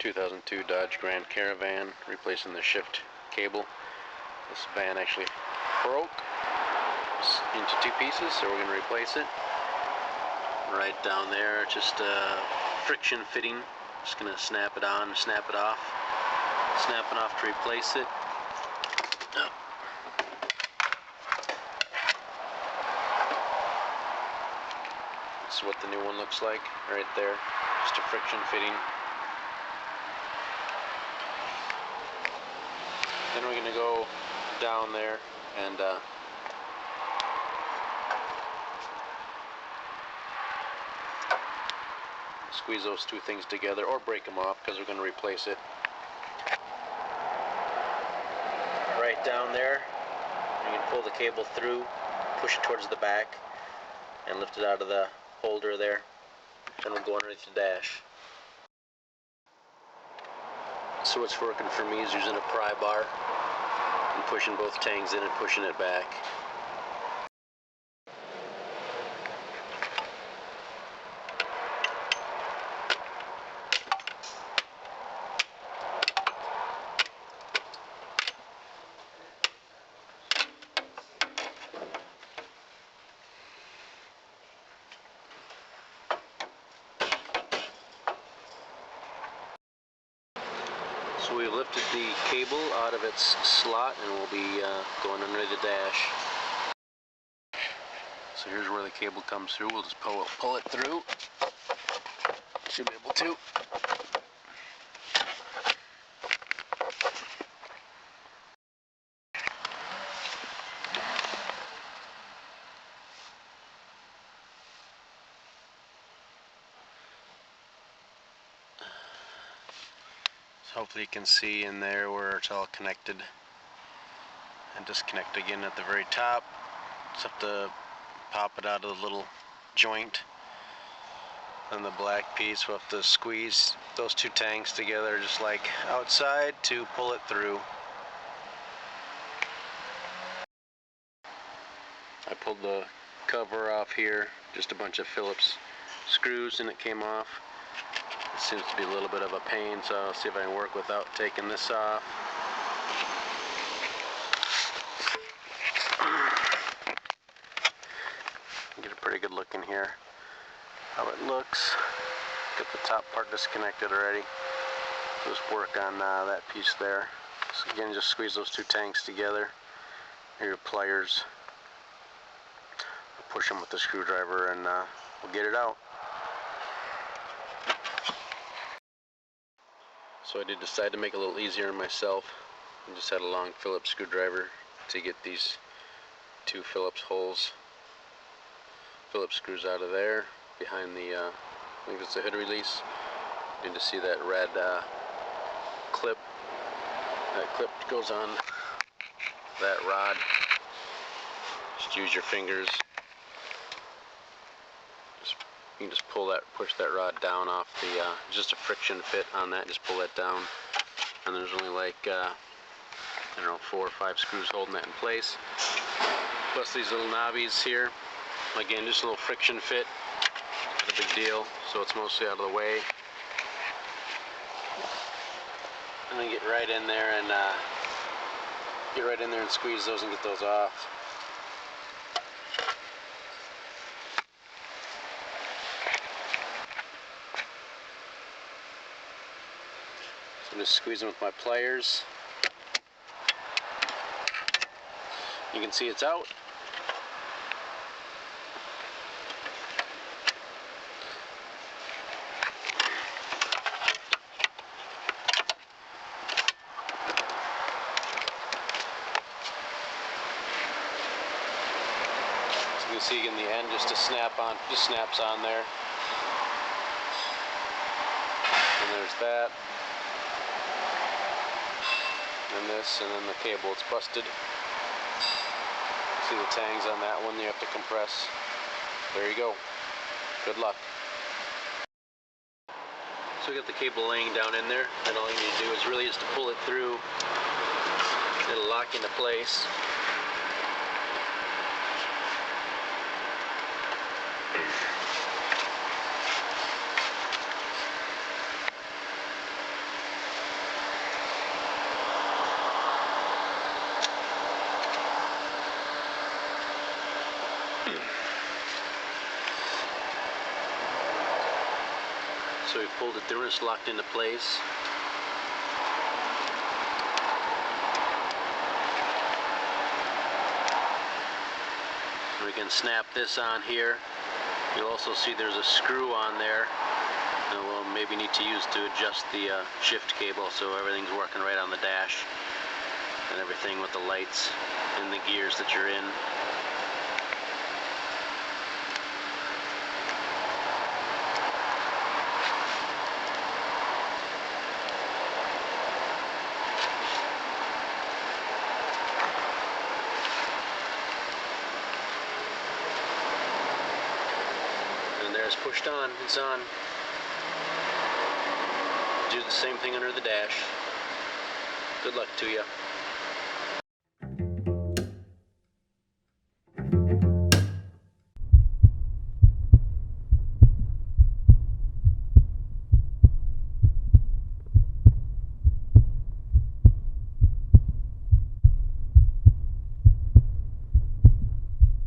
2002 Dodge Grand Caravan, replacing the shift cable. This van actually broke into two pieces, so we're going to replace it. Right down there, just a friction fitting. Just going to snap it on, snap it off to replace it. This is what the new one looks like right there. Just a friction fitting. Then we're going to go down there and squeeze those two things together, or break them off because we're going to replace it. Right down there, you can pull the cable through, push it towards the back, and lift it out of the holder there. Then we'll go underneath the dash. So what's working for me is using a pry bar and pushing both tangs in and pushing it back. So we've lifted the cable out of its slot and we'll be going under the dash. So here's where the cable comes through. We'll just pull it through. Should be able to. Hopefully you can see in there where it's all connected, and disconnect again at the very top. Just have to pop it out of the little joint. And the black piece, we'll have to squeeze those two tanks together just like outside to pull it through. I pulled the cover off here, just a bunch of Phillips screws, and it came off. It seems to be a little bit of a pain, so I'll see if I can work without taking this off. Get a pretty good look in here, how it looks. Get the top part disconnected already. Just work on that piece there. So again, just squeeze those two tanks together. Here are your pliers. Push them with the screwdriver and we'll get it out. So I did decide to make it a little easier on myself. I just had a long Phillips screwdriver to get these two Phillips screws out of there behind the, I think it's a hood release. You need to see that red clip. That clip goes on that rod. Just use your fingers. You can just push that rod down off the, just a friction fit on that, just pull that down. And there's only like, I don't know, 4 or 5 screws holding that in place. Plus these little knobbies here. Again, just a little friction fit, not a big deal, so it's mostly out of the way. And then get right in there and squeeze those and get those off. I'm just squeezing with my pliers. You can see it's out. So you can see in the end just snaps on there. And there's that. And this, and then the cable, it's busted. See the tangs on that one, you have to compress. There you go. Good luck. So we got the cable laying down in there, and all you need to do is really just to pull it through. It'll lock into place. So we pulled it through and it's locked into place. We can snap this on here. You'll also see there's a screw on there that we'll maybe need to use to adjust the shift cable so everything's working right on the dash and everything with the lights and the gears that you're in. And there it's pushed on, it's on. Do the same thing under the dash. Good luck to you.